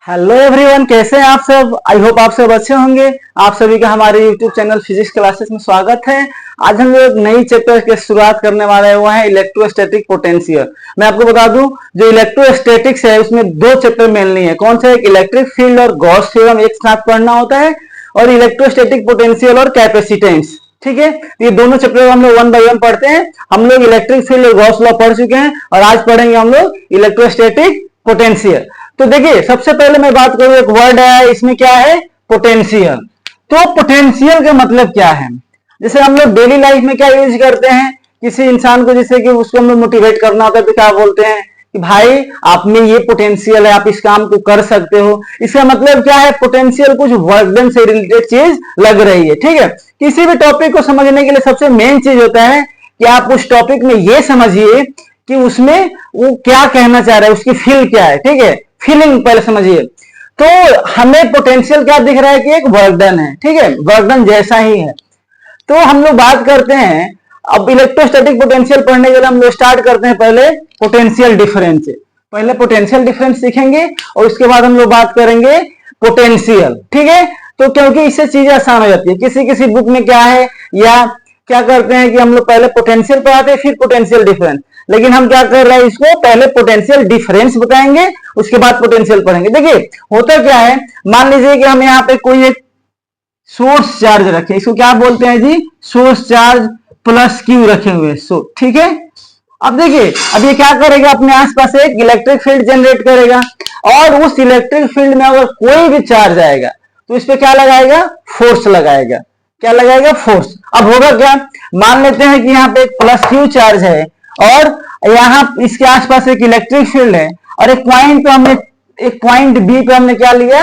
Hello everyone, कैसे हैं आप सब। आई होप आप सब अच्छे होंगे। आप सभी का हमारे यूट्यूब चैनल फिजिक्स क्लासेस में स्वागत है। आज हम लोग नई चैप्टर की शुरुआत करने वाले हैं, वो है इलेक्ट्रोस्टैटिक पोटेंशियल। मैं आपको बता दूं, जो इलेक्ट्रोस्टैटिक्स है उसमें दो चैप्टर मेनली है। कौन से? एक इलेक्ट्रिक फील्ड और गॉस थ्योरम एक साथ पढ़ना होता है, और इलेक्ट्रोस्टैटिक पोटेंशियल और कैपेसिटेंस। ठीक है, ये दोनों चैप्टर हम लोग वन बाय वन पढ़ते हैं। हम लोग इलेक्ट्रिक फील्ड और गॉस लॉ पढ़ चुके हैं, और आज पढ़ेंगे हम लोग इलेक्ट्रोस्टैटिक पोटेंशियल। तो देखिए, सबसे पहले मैं बात करूं, एक वर्ड है इसमें, क्या है? पोटेंशियल। तो पोटेंशियल का मतलब क्या है? जैसे हम लोग डेली लाइफ में क्या यूज करते हैं, किसी इंसान को जैसे कि उसको हम लोग मोटिवेट करना होता है तो क्या बोलते हैं कि भाई आप में ये पोटेंशियल है, आप इस काम को कर सकते हो। इसका मतलब क्या है? पोटेंशियल कुछ वर्क डन से रिलेटेड चीज लग रही है। ठीक है, किसी भी टॉपिक को समझने के लिए सबसे मेन चीज होता है कि आप उस टॉपिक में ये समझिए कि उसमें वो क्या कहना चाह रहा है, उसकी फील क्या है। ठीक है, फीलिंग पहले समझिए। तो हमें पोटेंशियल क्या दिख रहा है कि एक वर्क डन है। ठीक है, वर्क डन जैसा ही है। तो हम लोग बात करते हैं, अब इलेक्ट्रोस्टैटिक पोटेंशियल पढ़ने के लिए हम लोग स्टार्ट करते हैं पहले पोटेंशियल डिफरेंस से। पहले पोटेंशियल डिफरेंस सीखेंगे और उसके बाद हम लोग बात करेंगे पोटेंशियल। ठीक है, तो क्योंकि इससे चीजें आसान हो जाती है। किसी किसी बुक में क्या है, या क्या करते हैं कि हम लोग पहले पोटेंशियल पढ़ाते हैं फिर पोटेंशियल डिफरेंस, लेकिन हम क्या कर रहे हैं, इसको पहले पोटेंशियल डिफरेंस बताएंगे, उसके बाद पोटेंशियल पढ़ेंगे। देखिए होता क्या है, मान लीजिए कि हम यहाँ पे कोई एक सोर्स चार्ज रखे, इसको क्या बोलते हैं जी? सोर्स चार्ज प्लस क्यू रखे हुए। ठीक है, अब देखिए, अब ये क्या करेगा, अपने आसपास एक इलेक्ट्रिक फील्ड जनरेट करेगा, और उस इलेक्ट्रिक फील्ड में अगर कोई भी चार्ज आएगा तो इस पे क्या लगाएगा? फोर्स लगाएगा। क्या लगाएगा? फोर्स। अब होगा क्या, मान लेते हैं कि यहाँ पे एक प्लस क्यू चार्ज है, और यहाँ इसके आसपास एक इलेक्ट्रिक फील्ड है, और एक पॉइंट पे हमने, एक पॉइंट बी पे हमने क्या लिया,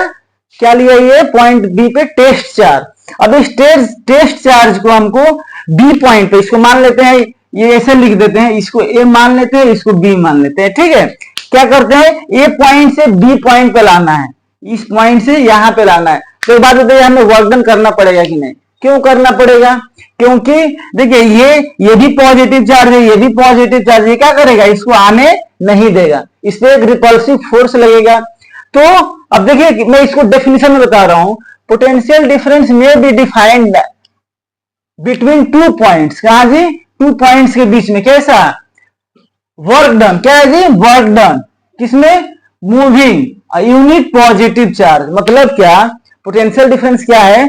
ये पॉइंट बी पे टेस्ट चार्ज। अब इस टेस्ट चार्ज को हमको बी पॉइंट पे, इसको मान लेते हैं, ये ऐसे लिख देते हैं, इसको ए मान लेते हैं, इसको बी मान लेते हैं। ठीक है, क्या करते हैं, ए पॉइंट से बी पॉइंट पे लाना है, इस पॉइंट से यहां पे लाना है। तो एक बात बताइए, हमें वर्क डन करना पड़ेगा कि नहीं? क्यों करना पड़ेगा? क्योंकि देखिए ये भी पॉजिटिव चार्ज है, ये भी पॉजिटिव चार्ज है, क्या करेगा? इसको आने नहीं देगा, इस पे एक रिपल्सिव फोर्स लगेगा। तो अब देखिए, मैं इसको डेफिनेशन में बता रहा हूं, पोटेंशियल डिफरेंस में be defined between two points. कहा जी? टू पॉइंट्स के बीच में। कैसा? Work done. क्या है जी? Work done. किसमें? Moving unit positive charge. मतलब क्या? पोटेंशियल डिफरेंस क्या है?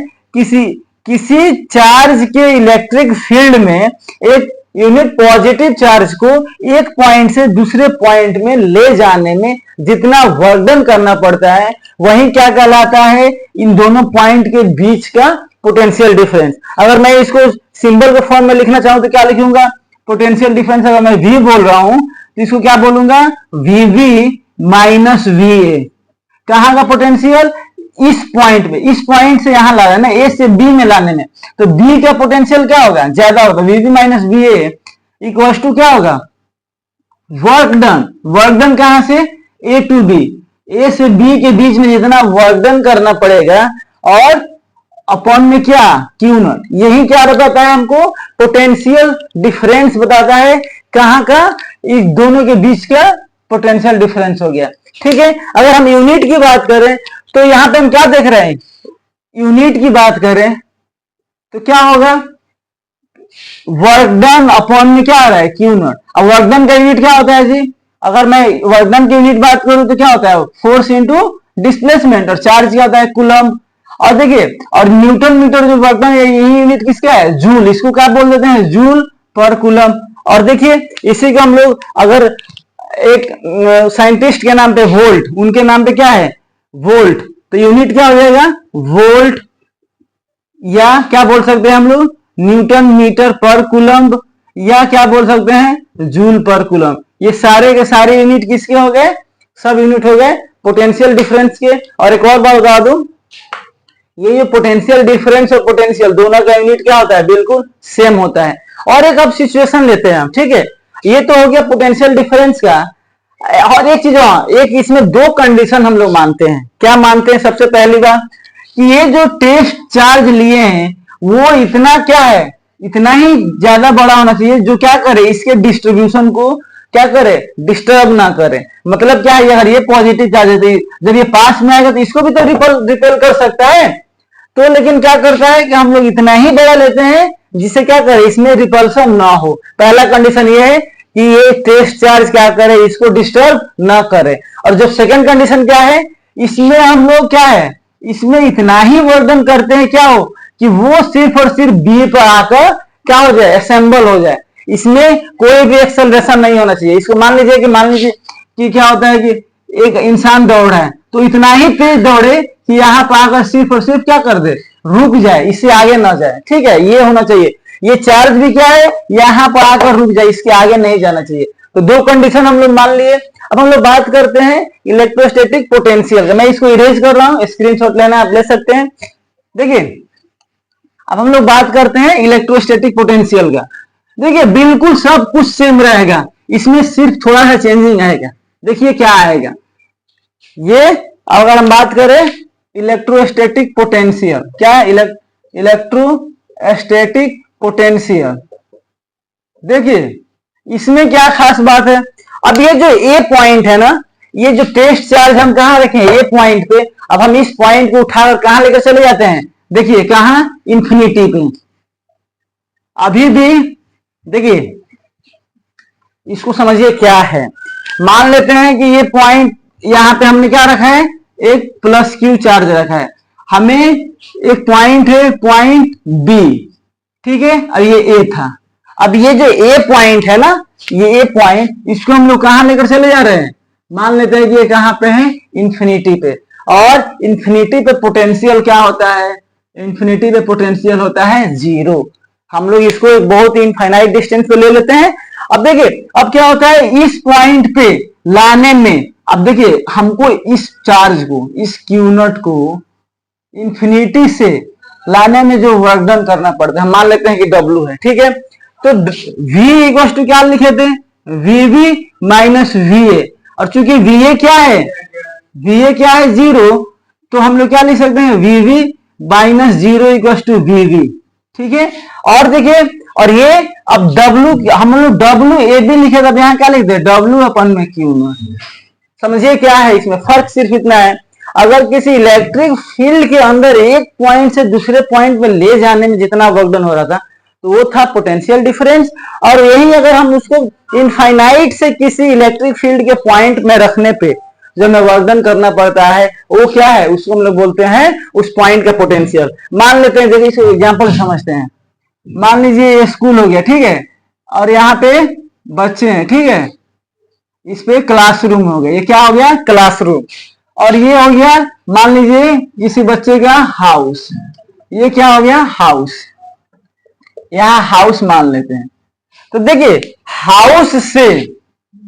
किसी चार्ज के इलेक्ट्रिक फील्ड में एक यूनिट पॉजिटिव चार्ज को एक पॉइंट से दूसरे पॉइंट में ले जाने में जितना वर्क डन करना पड़ता है, वही क्या कहलाता है? इन दोनों पॉइंट के बीच का पोटेंशियल डिफरेंस। अगर मैं इसको सिंबल के फॉर्म में लिखना चाहूं तो क्या लिखूंगा? पोटेंशियल डिफरेंस अगर मैं V बोल रहा हूं तो इसको क्या बोलूंगा? VV minus VA। कहां का पोटेंशियल? इस पॉइंट में, इस पॉइंट से यहां लाना, ए से बी में लाने में, तो बी का पोटेंशियल क्या होगा? ज्यादा होगा। VV minus VA equal to क्या होगा? Work done. वर्क डन कहां से? ए टू बी, ए से बी के बीच में जितना वर्क डन करना पड़ेगा, और अपॉन में क्या? Q not. यही क्या बताता है हमको? पोटेंशियल डिफरेंस बताता है। कहां का? इस दोनों के बीच का पोटेंशियल डिफरेंस हो गया। ठीक है, अगर हम यूनिट की बात करें तो यहां पे हम क्या देख रहे हैं? यूनिट की बात करें तो क्या होगा? वर्क डन अपॉन में क्या आ रहा है? Q not. अब वर्क डन का यूनिट क्या होता है जी? अगर मैं वर्क डन की यूनिट बात करूं तो क्या होता है? फोर्स इंटू डिस्प्लेसमेंट, और चार्ज क्या होता है? कूलम। और देखिए, और न्यूटन मीटर जो वर्क डन है, यही यूनिट किसका है? जूल। इसको क्या बोल देते हैं? जूल पर कूलम। और देखिए, इसी का हम लोग अगर एक साइंटिस्ट के नाम पे वोल्ट, उनके नाम पे क्या है? वोल्ट। तो यूनिट क्या हो जाएगा? वोल्ट, या क्या बोल सकते हैं हम लोग? न्यूटन मीटर पर कूलम, या क्या बोल सकते हैं? जूल पर कूलम। ये सारे के सारे यूनिट किसके हो गए? सब यूनिट हो गए पोटेंशियल डिफरेंस के। और एक और बात बता दूं, ये पोटेंशियल डिफरेंस और पोटेंशियल दोनों का यूनिट क्या होता है? बिल्कुल सेम होता है। और एक अब सिचुएशन लेते हैं हम। ठीक है, ये तो हो गया पोटेंशियल डिफरेंस का। और एक चीज, एक इसमें दो कंडीशन हम लोग मानते हैं। क्या मानते हैं? सबसे पहली बात कि ये जो टेस्ट चार्ज लिए हैं वो इतना क्या है? इतना ही ज्यादा बड़ा होना चाहिए जो क्या करे? इसके डिस्ट्रीब्यूशन को क्या करे, डिस्टर्ब ना करे। मतलब क्या है, अगर ये पॉजिटिव चार्ज है जब ये पास में आएगा तो इसको भी तो रिपेल कर सकता है। तो लेकिन क्या करता है कि हम लोग इतना ही बड़ा लेते हैं जिससे क्या करे, इसमें रिपल्सन ना हो। पहला कंडीशन ये है कि ये टेस्ट चार्ज क्या करे, इसको डिस्टर्ब ना करे। और जब सेकंड कंडीशन क्या है, इसमें हम लोग क्या है, इसमें इतना ही वर्धन करते हैं क्या हो कि वो सिर्फ और सिर्फ बी पर आकर क्या हो जाए, असेंबल हो जाए। इसमें कोई भी एक्सेलरेशन नहीं होना चाहिए। इसको मान लीजिए कि क्या होता है कि एक इंसान दौड़ रहा है तो इतना ही तेज दौड़े कि यहाँ पर आकर सिर्फ और सिर्फ क्या कर दे, रुक जाए, इससे आगे ना जाए। ठीक है, ये होना चाहिए। ये चार्ज भी क्या है, यहाँ पर आकर रुक जाए, इसके आगे नहीं जाना चाहिए। तो दो कंडीशन हम लोग मान लिए। अब हम लोग बात करते हैं इलेक्ट्रोस्टैटिक पोटेंशियल। मैं इसको इरेज कर रहा हूं, स्क्रीनशॉट लेना आप ले सकते हैं। देखिए अब हम लोग बात करते हैं इलेक्ट्रोस्टैटिक पोटेंशियल का। देखिए बिल्कुल सब कुछ सेम रहेगा, इसमें सिर्फ थोड़ा सा चेंजिंग आएगा। देखिए क्या आएगा, ये अगर हम बात करें इलेक्ट्रोस्टैटिक पोटेंशियल, क्या है इलेक्ट्रोस्टैटिक पोटेंशियल। देखिए इसमें क्या खास बात है, अब ये जो ए पॉइंट है ना, ये जो टेस्ट चार्ज हम कहां रखे हैं, ए पॉइंट पे। अब हम इस पॉइंट को उठाकर कहां लेकर चले जाते हैं, देखिए कहां, इंफिनिटी पे। अभी भी देखिए इसको समझिए क्या है। मान लेते हैं कि ये पॉइंट यहां पे हमने क्या रखा है, एक प्लस क्यू चार्ज रखा है। हमें एक पॉइंट है, पॉइंट बी, ठीक है, और ये ए था। अब ये जो ए पॉइंट है ना, ये ए पॉइंट, इसको हम लोग कहां लेकर चले जा रहे हैं, मान लेते हैं कि ये कहां पे है, इंफिनिटी पे। और इंफिनिटी पे पोटेंशियल क्या होता है, इंफिनिटी पे पोटेंशियल होता है जीरो। हम लोग इसको एक बहुत ही इनफाइनाइट डिस्टेंस पे ले लेते हैं। अब देखिए अब क्या होता है, इस पॉइंट पे लाने में, अब देखिए हमको इस चार्ज को, इस क्यू नॉट को इंफिनिटी से लाने में जो वर्क डन करना पड़ता है, हम मान लेते हैं कि डब्ल्यू है, ठीक है। तो v इक्वल टू क्या लिखे थे, वीवी माइनस वीए। और चूंकि वीए क्या है, वीए क्या है, जीरो, तो हम लोग क्या लिख सकते हैं, वीवी माइनस जीरो इक्वल टू वीवी, ठीक है। और देखिए, और ये अब W, हम लोग डब्ल्यू ए बी लिखे, तब यहाँ क्या लिखते हैं, डब्ल्यू अपन में क्यू नॉट। समझिए क्या है इसमें फर्क, सिर्फ इतना है, अगर किसी इलेक्ट्रिक फील्ड के अंदर एक पॉइंट से दूसरे पॉइंट में ले जाने में जितना वर्क डन हो रहा था, तो वो था पोटेंशियल डिफरेंस। और यही अगर हम उसको इनफाइनाइट से किसी इलेक्ट्रिक फील्ड के पॉइंट में रखने पे जो हमें वर्क डन करना पड़ता है, वो क्या है, उसको हम लोग बोलते हैं उस पॉइंट का पोटेंशियल। मान लेते हैं, देखिए इसको एग्जांपल समझते हैं। मान लीजिए ये स्कूल हो गया, ठीक है, और यहाँ पे बच्चे हैं, ठीक है, इस पे क्लासरूम हो गया, ये क्या हो गया, क्लासरूम। और ये हो गया मान लीजिए किसी बच्चे का हाउस, ये क्या हो गया, हाउस, यहां हाउस मान लेते हैं। तो देखिए हाउस से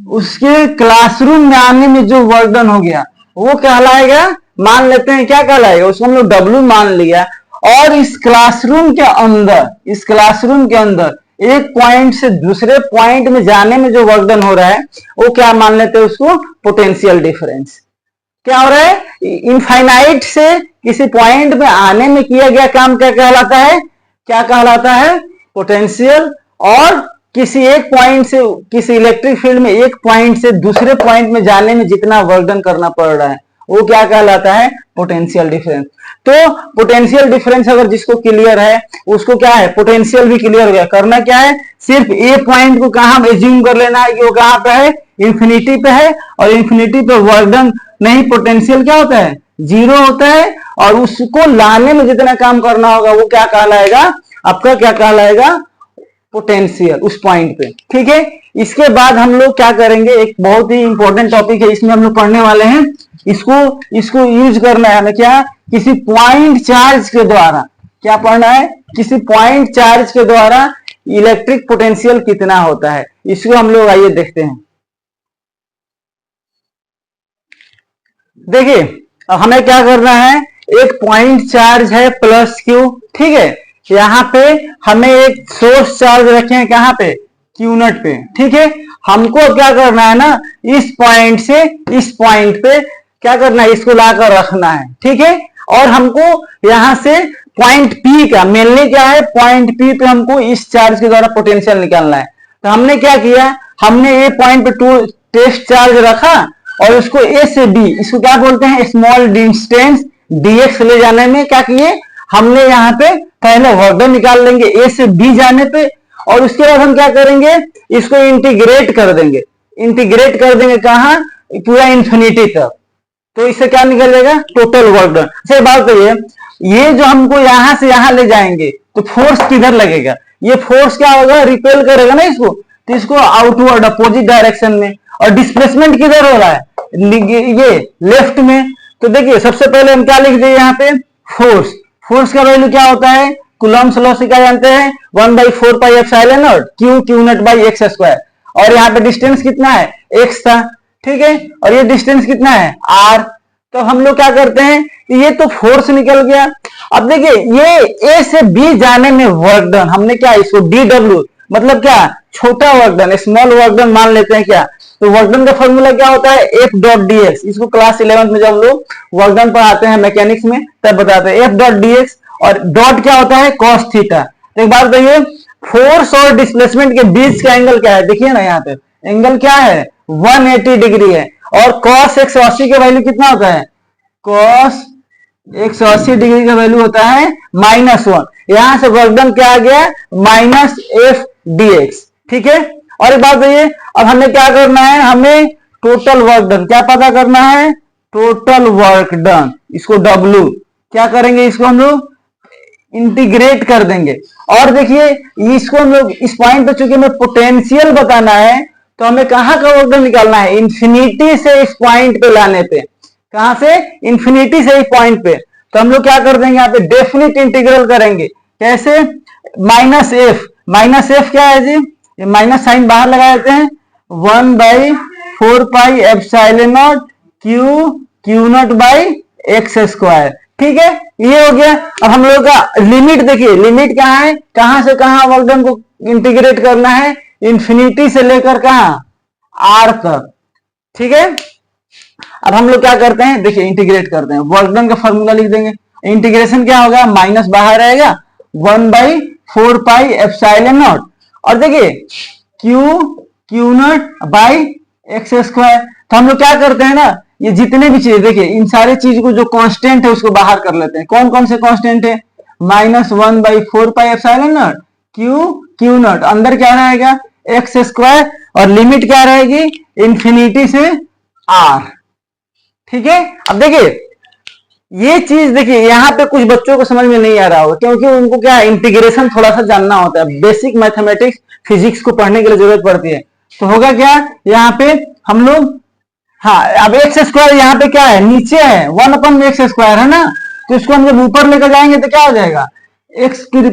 उसके क्लासरूम में आने में जो वर्क डन हो गया वो कहलाएगा, मान लेते हैं क्या कहलाएगा, उसको हम लोग डब्ल्यू मान लिया। और इस क्लासरूम के अंदर, इस क्लासरूम के अंदर एक पॉइंट से दूसरे पॉइंट में जाने में जो वर्क डन हो रहा है वो क्या मान लेते हैं, उसको पोटेंशियल डिफरेंस। क्या हो रहा है, इनफाइनाइट से किसी पॉइंट में आने में किया गया काम क्या कहलाता है, क्या कहलाता है, पोटेंशियल। और किसी एक पॉइंट से, किसी इलेक्ट्रिक फील्ड में एक पॉइंट से दूसरे पॉइंट में जाने में जितना वर्क डन करना पड़ रहा है वो क्या कहलाता है, पोटेंशियल डिफरेंस। तो पोटेंशियल डिफरेंस अगर जिसको क्लियर है उसको क्या है, पोटेंशियल भी क्लियर हो गया। करना क्या है, सिर्फ ए पॉइंट को कहां एज्यूम कर लेना है कि वो कहां पे है, इंफिनिटी पे है। और इंफिनिटी पे वर्क डन नहीं, पोटेंशियल क्या होता है, जीरो होता है। और उसको लाने में जितना काम करना होगा वो क्या कहलाएगा, आपका क्या कहलाएगा, पोटेंशियल, उस पॉइंट पे, ठीक है। इसके बाद हम लोग क्या करेंगे, एक बहुत ही इंपॉर्टेंट टॉपिक है, इसमें हम लोग पढ़ने वाले हैं, इसको यूज करना है हमें, क्या, किसी पॉइंट चार्ज के द्वारा, क्या पढ़ना है, किसी पॉइंट चार्ज के द्वारा इलेक्ट्रिक पोटेंशियल कितना होता है, इसको हम लोग आइए देखते हैं। देखिए अब हमें क्या करना है, एक पॉइंट चार्ज है प्लस क्यू, ठीक है। यहाँ पे हमें एक सोर्स चार्ज रखे हैं कहां पे, क्यू नॉट पे, ठीक है। हमको क्या करना है ना, इस पॉइंट से इस पॉइंट पे क्या करना है, इसको लाकर रखना है, ठीक है। और हमको यहां से पॉइंट पी का, मेनली क्या है, पॉइंट पी पे हमको इस चार्ज के द्वारा पोटेंशियल निकालना है। तो हमने क्या किया, हमने ए पॉइंट पे टू टेस्ट चार्ज रखा और उसको ए से बी, इसको क्या बोलते हैं, स्मॉल डिस्टेंस dx ले जाने में क्या किए, हमने यहाँ पे पहले वर्क डन निकाल लेंगे ए से बी जाने पे, और उसके बाद हम क्या करेंगे, इसको इंटीग्रेट कर देंगे। इंटीग्रेट कर देंगे कहाँ, पूरा इंफिनिटी तक, तो इससे क्या निकलेगा, टोटल वर्क डन। अच्छा बात तो ये जो हमको यहां से यहां ले जाएंगे तो फोर्स किधर लगेगा, ये फोर्स क्या होगा, रिपेल करेगा ना इसको, तो इसको आउटवर्ड अपोजिट डायरेक्शन में, और डिस्प्लेसमेंट किधर हो रहा है, ये लेफ्ट में। तो देखिए सबसे पहले हम क्या लिख दें यहाँ पे, फोर्स, फोर्स का वैल्यू क्या होता है, कूलम्ब्स लॉ से क्या जानते हैं, 1/4 pi epsilon not Q not by x square, और यहाँ पे डिस्टेंस कितना है, एक्स था, ठीक है, और ये डिस्टेंस कितना है, आर। तो हम लोग क्या करते हैं, ये तो फोर्स निकल गया। अब देखिए ये ए से बी जाने में वर्क डन, हमने क्या इसको डी डब्ल्यू मतलब क्या, छोटा work done, small work done मान लेते हैं क्या। तो वर्क डन का फॉर्मूला क्या होता है, एफ डॉट डी एक्स, इसको क्लास 11 में जब लोग वर्क डन पढ़ाते हैं मैकेनिक्स में तब बताते हैं, एफ डॉट डी एक्स, और डॉट क्या होता है, कॉस थीटा। तो एक बात बताइए, फोर्स और डिस्प्लेसमेंट के बीच का एंगल क्या है, देखिए ना यहाँ पे एंगल क्या है, 180 डिग्री है, और कॉस 180 का वैल्यू कितना होता है, कॉस 180 डिग्री का वैल्यू होता है -1, यहां से वर्क डन क्या आ गया, माइनस एफ डी एक्स, ठीक है। और एक बात बताइए, अब हमें क्या करना है, हमें टोटल वर्क डन क्या पता करना है, टोटल वर्क डन, इसको डब्ल्यू क्या करेंगे, इसको हम लोग इंटीग्रेट कर देंगे। और देखिए इसको हम लोग इस पॉइंट पे चूंकि हमें पोटेंशियल बताना है, तो हमें कहां का वर्क डन निकालना है, इंफिनिटी से इस पॉइंट पे लाने पे, कहां से, इंफिनिटी से इस पॉइंट पे। तो हम लोग क्या कर देंगे, यहाँ पे डेफिनिट इंटीग्रल करेंगे, कैसे, माइनस एफ क्या है जी, ये माइनस साइन बाहर लगा देते हैं, 1/4 pi epsilon not Q not by x square, ठीक है, ये हो गया। अब हम लोग का लिमिट देखिए, लिमिट क्या है, कहां से कहां वर्क डन को इंटीग्रेट करना है, इंफिनिटी से लेकर कहां, आर तक, ठीक है। अब हम लोग क्या करते हैं, देखिए इंटीग्रेट करते हैं, वर्क डन का फॉर्मूला लिख देंगे, इंटीग्रेशन क्या होगा, माइनस बाहर आएगा, 1/4 पाई एप्सिलॉन नॉट, और देखिए Q not by x square. तो हम लोग क्या करते हैं ना, ये जितने भी चीज देखिए, इन सारे चीज को जो कांस्टेंट है उसको बाहर कर लेते हैं। कौन कौन से कांस्टेंट है, -1/4 pi epsilon not Q not, अंदर क्या रहेगा, एक्स स्क्वायर, और लिमिट क्या रहेगी, इंफिनिटी से आर, ठीक है। अब देखिए ये चीज देखिए, यहाँ पे कुछ बच्चों को समझ में नहीं आ रहा होगा, क्योंकि उनको क्या इंटीग्रेशन थोड़ा सा जानना होता है, बेसिक मैथमेटिक्स फिजिक्स को पढ़ने के लिए जरूरत पड़ती है। तो होगा क्या, यहाँ पे हम लोग, हाँ अब एक्स स्क्वायर यहाँ पे क्या है, नीचे है, 1/x² है ना, तो इसको हम जब ऊपर लेकर जाएंगे तो क्या हो जाएगा, x⁻²,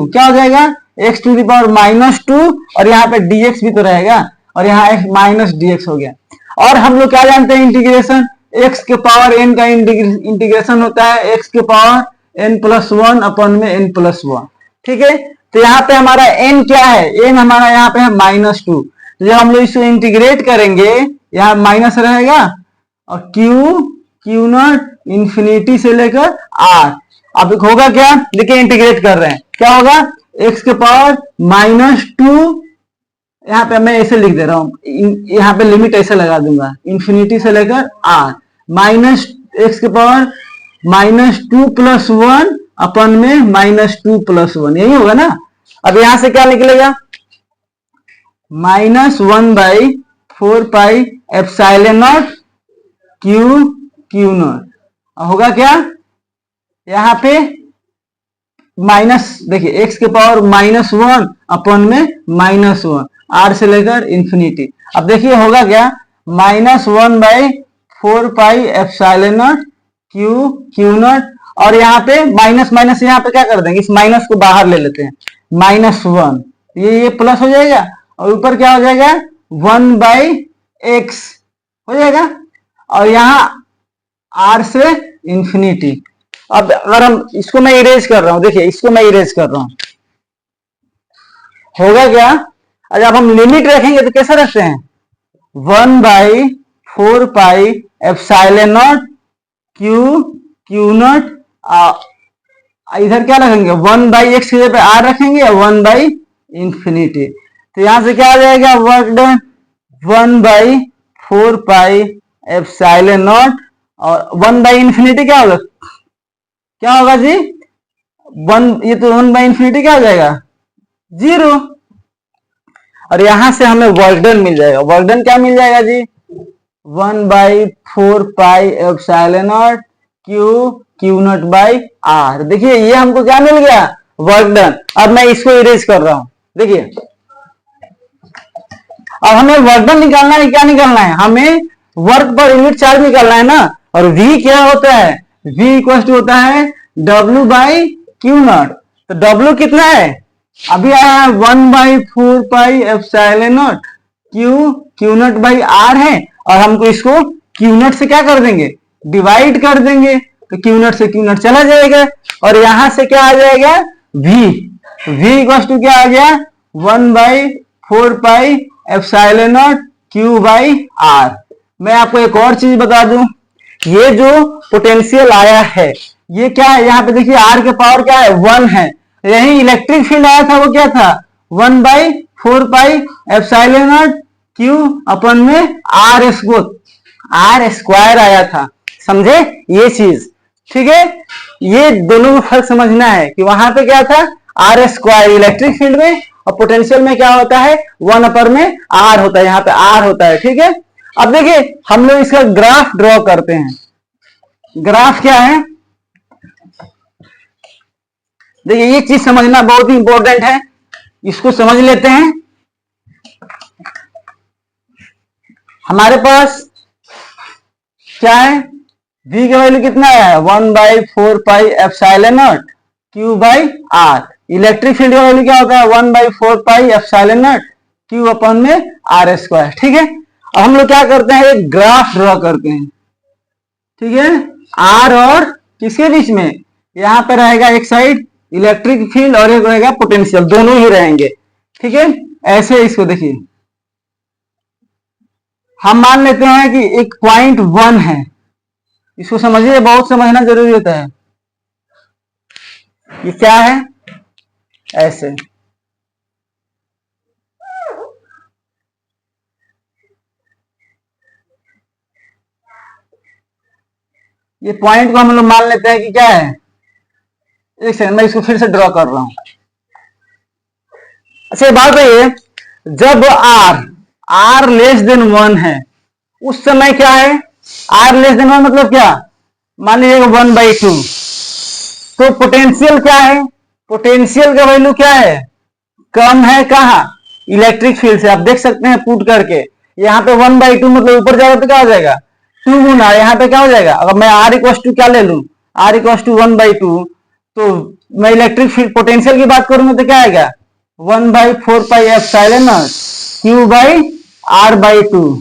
क्या हो जाएगा, x⁻², और यहाँ पे dx भी तो रहेगा, और यहाँ -dx हो गया। और हम लोग क्या जानते हैं, इंटीग्रेशन x के पावर n का इंटीग्रेशन होता है x के पावर n+1/n+1, ठीक है। तो यहाँ पे हमारा n क्या है, n हमारा यहाँ पे है -2, तो जब हम लोग इसको इंटीग्रेट करेंगे यहाँ माइनस रहेगा, और क्यू नॉट इंफिनिटी से लेकर r। अब होगा क्या, देखिए इंटीग्रेट कर रहे हैं, क्या होगा, x के पावर -2, यहाँ पे मैं ऐसे लिख दे रहा हूं, यहाँ पे लिमिट ऐसे लगा दूंगा, इंफिनिटी से लेकर r, माइनस एक्स के पावर -2 + 1 अपन में -2 + 1, यही होगा ना। अब यहां से क्या निकलेगा, -1/4 pi epsilon not Q not, होगा क्या, यहाँ पे माइनस, देखिए x के पावर -1 अपन में -1, r से लेकर इंफिनिटी। अब देखिए होगा क्या, -1/4 pi epsilon not Q not, और यहाँ पे माइनस माइनस, यहाँ पे क्या कर देंगे, इस माइनस को बाहर ले लेते हैं, -1, ये प्लस हो जाएगा, और ऊपर क्या हो जाएगा, 1/x हो जाएगा, और यहाँ r से इंफिनिटी। अब अगर हम इसको मैं इरेज कर रहा हूं, देखिए इसको मैं इरेज कर रहा हूं, होगा क्या, जब हम लिमिट रखेंगे तो कैसा रखते हैं, 1/4 pi epsilon not Q not, इधर क्या रखेंगे, 1/x की जगह पे r रखेंगे, 1/∞। तो यहां से क्या आ जाएगा, वर्क डन 1/4πε0 और 1/∞ क्या होगा, क्या होगा जी, 1, ये तो 1/∞ क्या हो जाएगा, 0। और यहां से हमें वर्क डन मिल जाएगा। वर्क डन क्या मिल जाएगा जी, 1/4πε0 Q0/R। देखिए ये हमको क्या मिल गया, वर्क डन। अब मैं इसको इरेज कर रहा हूं। देखिए अब हमें वर्क डन निकालना है, क्या निकालना है, हमें वर्क पर यूनिट चार्ज निकालना है ना। और V क्या होता है, V इक्वल टू होता है W/Q0। तो W कितना है, अभी आया है 1/4πε0 Q0/R है, और हमको इसको Q0 से क्या कर देंगे, डिवाइड कर देंगे। तो Q0 से Q0 चला जाएगा, और यहां से क्या आ जाएगा, V इक्वल टू क्या आ गया, 1/4πε0 Q/R। मैं आपको एक और चीज बता दूं, ये जो पोटेंशियल आया है ये क्या है, यहाँ पे देखिए R के पावर क्या है, 1 है। यही इलेक्ट्रिक फील्ड आया था वो क्या था, 1/4πε0 Q/R² आया था। समझे ये चीज, ठीक है। ये दोनों में फर्क समझना है कि वहां पे क्या था, R² इलेक्ट्रिक फील्ड में, और पोटेंशियल में क्या होता है, 1/R होता है, यहाँ पे R होता है, ठीक है। अब देखिए हम लोग इसका ग्राफ ड्रॉ करते हैं। ग्राफ क्या है, देखिए ये चीज समझना बहुत ही इंपॉर्टेंट है, इसको समझ लेते हैं। हमारे पास क्या है, V का वैल्यू कितना है, 1/4πε0 Q/R। इलेक्ट्रिक फील्ड का वैल्यू क्या होता है, 1/4πε0 Q/R², ठीक है। अब हम लोग क्या करते हैं, एक ग्राफ ड्रॉ करते हैं, ठीक है। R और किसके बीच में, यहां पे रहेगा एक साइड इलेक्ट्रिक फील्ड और एक रहेगा पोटेंशियल, दोनों ही रहेंगे, ठीक है। ऐसे इसको देखिए, हम मान लेते हैं कि एक पॉइंट 1 है, इसको समझिए, बहुत समझना जरूरी होता है। ये क्या है, ऐसे ये पॉइंट को हम लोग मान लेते हैं कि क्या है, एक सेकंड मैं इसको फिर से ड्रॉ कर रहा हूं। अच्छा बात है, जब R लेस देन 1 है उस समय क्या है, R लेस देन 1 मतलब क्या, मान लीजिए 1/2। तो पोटेंशियल क्या है, पोटेंशियल का वैल्यू क्या है, कम है, कहा, इलेक्ट्रिक फील्ड से। आप देख सकते हैं पुट करके, यहाँ पे 1/2 मतलब ऊपर जाएगा तो क्या हो जाएगा, 2 गुना, यहाँ पे क्या हो जाएगा, अगर मैं R इक्वल टू क्या ले लूं, R इक्वल टू 1/2, तो मैं इलेक्ट्रिक फील्ड पोटेंशियल की बात करूंगा तो क्या आएगा, 1/4πε0 Q/R/2,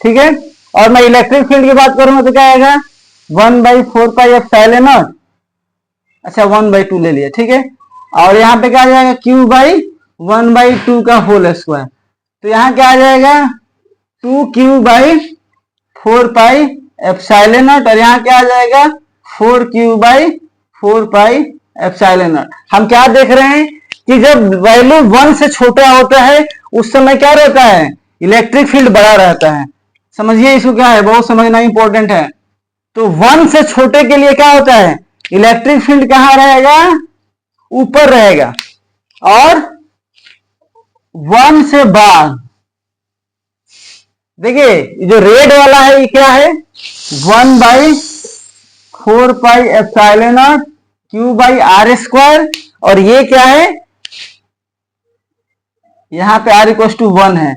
ठीक है। और मैं इलेक्ट्रिक फील्ड की बात करूंगा तो क्या आएगा, 1/4πε0, अच्छा 1/2 ले लिया, ठीक है। और यहाँ पे क्या आ जाएगा, Q/1/2 का होल स्क्वायर। तो यहाँ क्या आ जाएगा, 2Q/4πε0, और यहाँ क्या आ जाएगा, 4Q/4πε0। हम क्या देख रहे हैं कि जब वैल्यू 1 से छोटा होता है उस समय क्या रहता है, इलेक्ट्रिक फील्ड बड़ा रहता है। समझिए इसको, क्या है, बहुत समझना इंपॉर्टेंट है। तो 1 से छोटे के लिए क्या होता है, इलेक्ट्रिक फील्ड कहां रहेगा, ऊपर रहेगा, और 1 से बाद देखिए जो रेड वाला है ये क्या है, 1/4πε0 Q/R², और ये क्या है, यहां पे R इक्वल टू 1 है,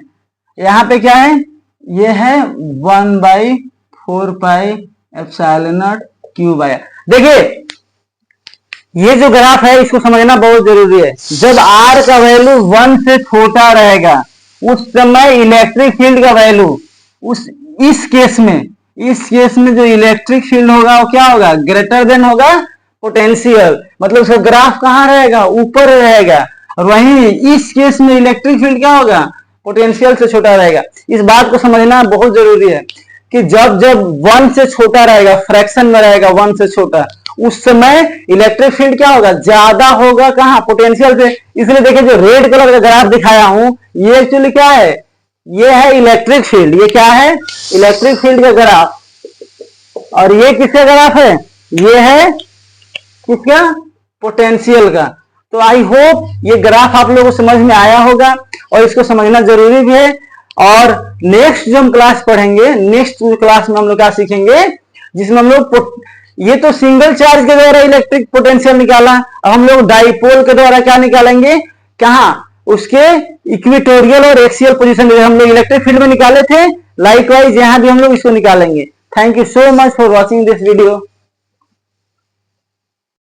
यहां पे क्या है, ये है 1/4πε0 Q/R। देखिए ये जो ग्राफ है इसको समझना बहुत जरूरी है। जब R का वैल्यू 1 से छोटा रहेगा उस समय इलेक्ट्रिक फील्ड का वैल्यू इस केस में जो इलेक्ट्रिक फील्ड होगा वो क्या होगा, ग्रेटर देन होगा पोटेंशियल, मतलब उसका ग्राफ कहां रहेगा, ऊपर रहेगा। और वहीं इस केस में इलेक्ट्रिक फील्ड क्या होगा, पोटेंशियल से छोटा रहेगा। इस बात को समझना बहुत जरूरी है कि जब 1 से छोटा रहेगा, फ्रैक्शन में रहेगा 1 से छोटा, उस समय इलेक्ट्रिक फील्ड क्या होगा, ज्यादा होगा, कहां, पोटेंशियल से। इसलिए देखिए जो रेड कलर का ग्राफ दिखाया हूं ये एक्चुअली क्या है, ये है इलेक्ट्रिक फील्ड। ये क्या है, इलेक्ट्रिक फील्ड का ग्राफ। और ये किसका ग्राफ है, ये है किसका, पोटेंशियल का। तो आई होप ये ग्राफ आप लोगों को समझ में आया होगा और इसको समझना जरूरी भी है। और नेक्स्ट जो हम क्लास पढ़ेंगे, नेक्स्ट क्लास में हम लोग क्या सीखेंगे, जिसमें हम लोग ये तो सिंगल चार्ज के द्वारा इलेक्ट्रिक पोटेंशियल निकाला, अब हम लोग डाइपोल के द्वारा क्या निकालेंगे, कहां, उसके इक्वेटोरियल और एक्सियल पोजीशन हम लोग इलेक्ट्रिक फील्ड में निकाले थे, लाइकवाइज यहां भी हम लोग इसको निकालेंगे। Thank you so much for watching this video.